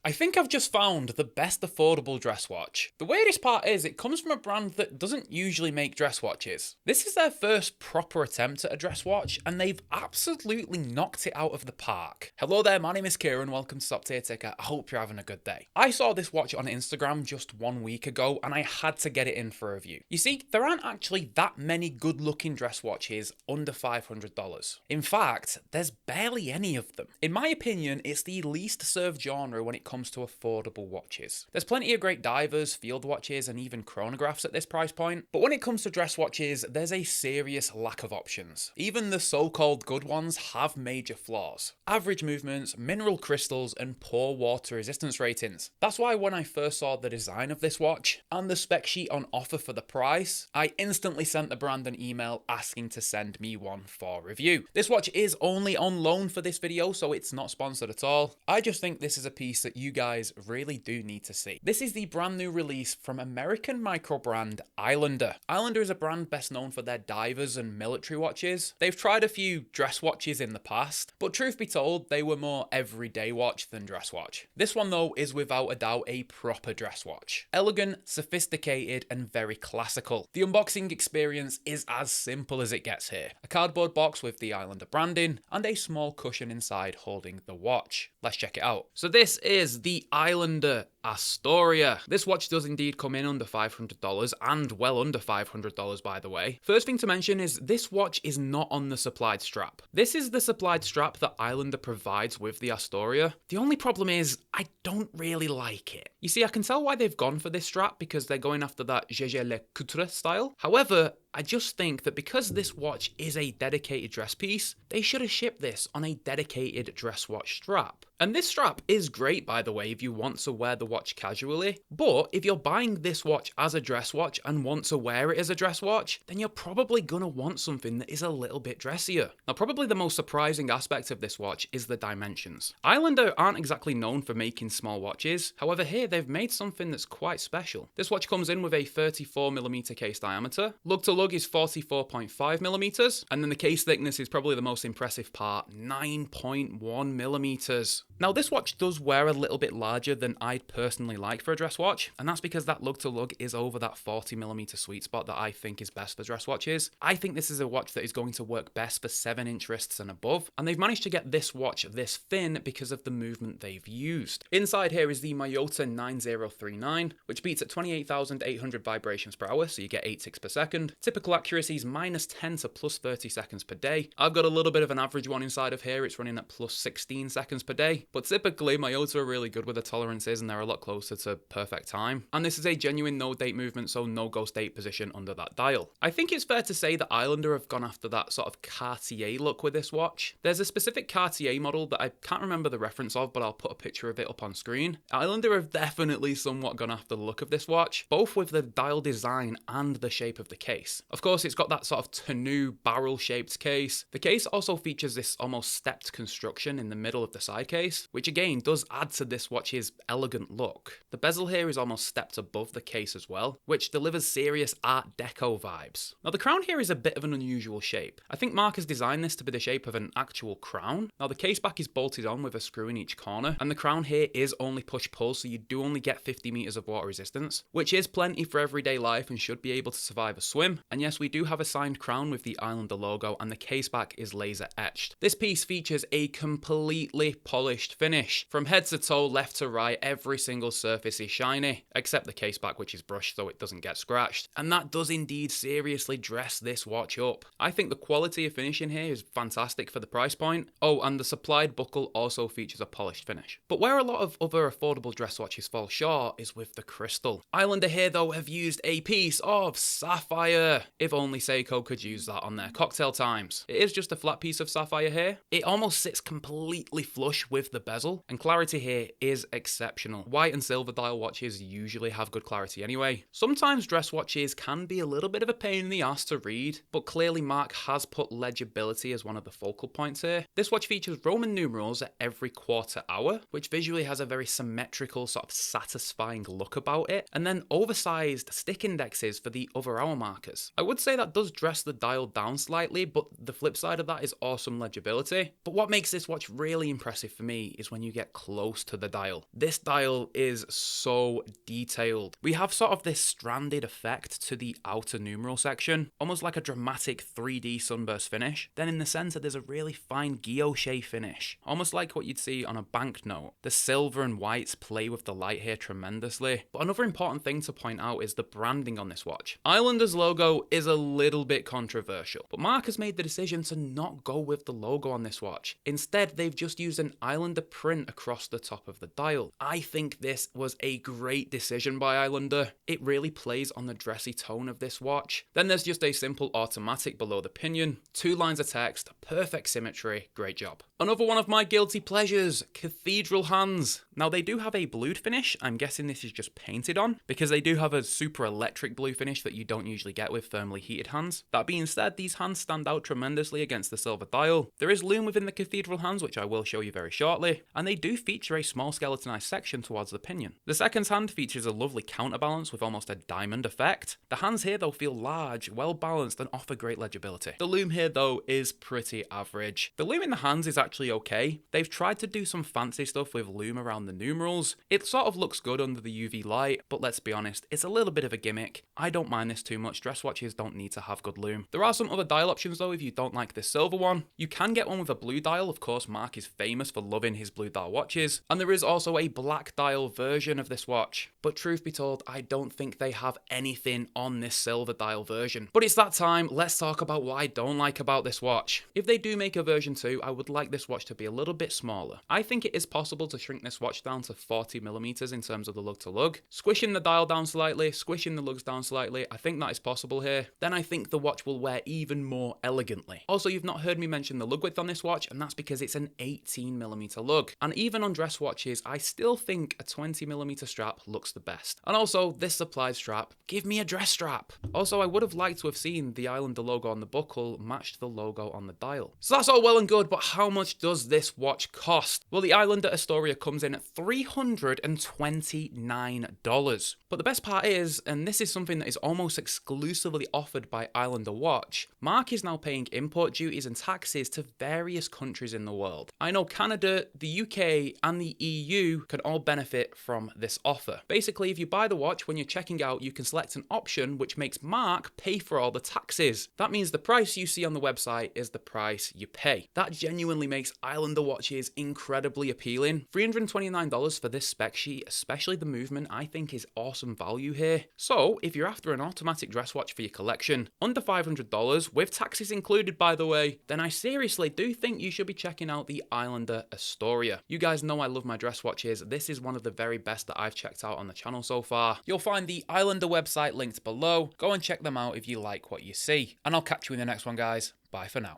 I think I've just found the best affordable dress watch. The weirdest part is it comes from a brand that doesn't usually make dress watches. This is their first proper attempt at a dress watch, and they've absolutely knocked it out of the park. Hello there, my name is Kieran, welcome to Top Tier Ticker. I hope you're having a good day. I saw this watch on Instagram just 1 week ago, and I had to get it in for a review. You see, there aren't actually that many good looking dress watches under $500. In fact, there's barely any of them. In my opinion, it's the least served genre when it comes to affordable watches. There's plenty of great divers, field watches, and even chronographs at this price point, but when it comes to dress watches, there's a serious lack of options. Even the so-called good ones have major flaws. Average movements, mineral crystals, and poor water resistance ratings. That's why when I first saw the design of this watch and the spec sheet on offer for the price, I instantly sent the brand an email asking to send me one for review. This watch is only on loan for this video, so it's not sponsored at all. I just think this is a piece that you guys really do need to see. This is the brand new release from American micro brand Islander. Islander is a brand best known for their divers and military watches. They've tried a few dress watches in the past, but truth be told, they were more everyday watch than dress watch. This one though is without a doubt a proper dress watch. Elegant, sophisticated, and very classical. The unboxing experience is as simple as it gets here. A cardboard box with the Islander branding and a small cushion inside holding the watch. Let's check it out. So this is the Islander Astoria. This watch does indeed come in under $500 and well under $500 by the way. First thing to mention is this watch is not on the supplied strap. This is the supplied strap that Islander provides with the Astoria. The only problem is I don't really like it. You see, I can tell why they've gone for this strap because they're going after that Gégé Le Couture style. However, I just think that because this watch is a dedicated dress piece, they should have shipped this on a dedicated dress watch strap. And this strap is great, by the way, if you want to wear the watch casually. But if you're buying this watch as a dress watch and want to wear it as a dress watch, then you're probably gonna want something that is a little bit dressier. Now, probably the most surprising aspect of this watch is the dimensions. Islander aren't exactly known for making small watches. However, here they've made something that's quite special. This watch comes in with a 34mm case diameter. Lug to lug is 44.5mm, and then the case thickness is probably the most impressive part, 9.1mm. Now this watch does wear a little bit larger than I'd personally like for a dress watch, and that's because that lug to lug is over that 40mm sweet spot that I think is best for dress watches. I think this is a watch that is going to work best for 7-inch wrists and above, and they've managed to get this watch this thin because of the movement they've used. Inside here is the Miyota 9039, which beats at 28,800 vibrations per hour, so you get 8 ticks per second. Typical accuracy is -10 to +30 seconds per day. I've got a little bit of an average one inside of here, it's running at +16 seconds per day. But typically, Miyota are really good with the tolerances and they're a lot closer to perfect time. And this is a genuine no date movement, so no ghost date position under that dial. I think it's fair to say that Islander have gone after that sort of Cartier look with this watch. There's a specific Cartier model that I can't remember the reference of, but I'll put a picture of it up on screen. Islander have definitely somewhat gone after the look of this watch, both with the dial design and the shape of the case. Of course, it's got that sort of tonneau barrel-shaped case. The case also features this almost stepped construction in the middle of the side case, which again does add to this watch's elegant look. The bezel here is almost stepped above the case as well, which delivers serious Art Deco vibes. Now the crown here is a bit of an unusual shape. I think Mark has designed this to be the shape of an actual crown. Now the case back is bolted on with a screw in each corner, and the crown here is only push-pull, so you do only get 50 meters of water resistance, which is plenty for everyday life and should be able to survive a swim. And yes, we do have a signed crown with the Islander logo, and the case back is laser etched. This piece features a completely polished finish. From head to toe, left to right, every single surface is shiny, except the case back, which is brushed so it doesn't get scratched. And that does indeed seriously dress this watch up. I think the quality of finish in here is fantastic for the price point. Oh, and the supplied buckle also features a polished finish. But where a lot of other affordable dress watches fall short is with the crystal. Islander here though have used a piece of sapphire. If only Seiko could use that on their cocktail times. It is just a flat piece of sapphire here. It almost sits completely flush with the bezel, and clarity here is exceptional. White and silver dial watches usually have good clarity anyway. Sometimes dress watches can be a little bit of a pain in the ass to read, but clearly Mark has put legibility as one of the focal points here. This watch features Roman numerals at every quarter hour, which visually has a very symmetrical, sort of satisfying look about it, and then oversized stick indexes for the other hour markers. I would say that does dress the dial down slightly, but the flip side of that is awesome legibility. But what makes this watch really impressive for me me is when you get close to the dial. This dial is so detailed. We have sort of this stranded effect to the outer numeral section, almost like a dramatic 3D sunburst finish. Then in the center, there's a really fine guilloche finish, almost like what you'd see on a banknote. The silver and whites play with the light here tremendously. But another important thing to point out is the branding on this watch. Islander's logo is a little bit controversial, but Mark has made the decision to not go with the logo on this watch. Instead, they've just used an Islander print across the top of the dial. I think this was a great decision by Islander. It really plays on the dressy tone of this watch. Then there's just a simple automatic below the pinion, 2 lines of text, perfect symmetry, great job. Another one of my guilty pleasures, cathedral hands. Now they do have a blued finish. I'm guessing this is just painted on because they do have a super electric blue finish that you don't usually get with thermally heated hands. That being said, these hands stand out tremendously against the silver dial. There is lume within the cathedral hands, which I will show you very shortly, and they do feature a small skeletonized section towards the pinion. The second hand features a lovely counterbalance with almost a diamond effect. The hands here though feel large, well balanced, and offer great legibility. The lume here though is pretty average. The lume in the hands is actually okay. They've tried to do some fancy stuff with lume around the numerals. It sort of looks good under the UV light, but let's be honest, it's a little bit of a gimmick. I don't mind this too much. Dress watches don't need to have good lume. There are some other dial options though if you don't like this silver one. You can get one with a blue dial. Of course, Mark is famous for loving his blue dial watches. And there is also a black dial version of this watch. But truth be told, I don't think they have anything on this silver dial version. But it's that time, let's talk about what I don't like about this watch. If they do make a version 2, I would like this watch to be a little bit smaller. I think it is possible to shrink this watch down to 40mm in terms of the lug to lug. Squishing the dial down slightly, squishing the lugs down slightly, I think that is possible here. Then I think the watch will wear even more elegantly. Also, you've not heard me mention the lug width on this watch, and that's because it's an 18mm lug. And even on dress watches, I still think a 20mm strap looks the best. And also, this supplied strap, give me a dress strap. Also, I would have liked to have seen the Islander logo on the buckle match the logo on the dial. So that's all well and good, but how much does this watch cost? Well, the Islander Astoria comes in at $329. But the best part is, and this is something that is almost exclusively offered by Islander Watch, Mark is now paying import duties and taxes to various countries in the world. I know Canada, the UK, and the EU can all benefit from this offer. Basically, if you buy the watch, when you're checking out, you can select an option which makes Mark pay for all the taxes. That means the price you see on the website is the price you pay. That genuinely makes Islander watches incredibly appealing. $329 for this spec sheet, especially the movement, I think is awesome value here. So if you're after an automatic dress watch for your collection, under $500, with taxes included by the way, then I seriously do think you should be checking out the Islander Astoria. You guys know I love my dress watches. This is one of the very best that I've checked out on the channel so far. You'll find the Islander website linked below. Go and check them out if you like what you see. And I'll catch you in the next one, guys. Bye for now.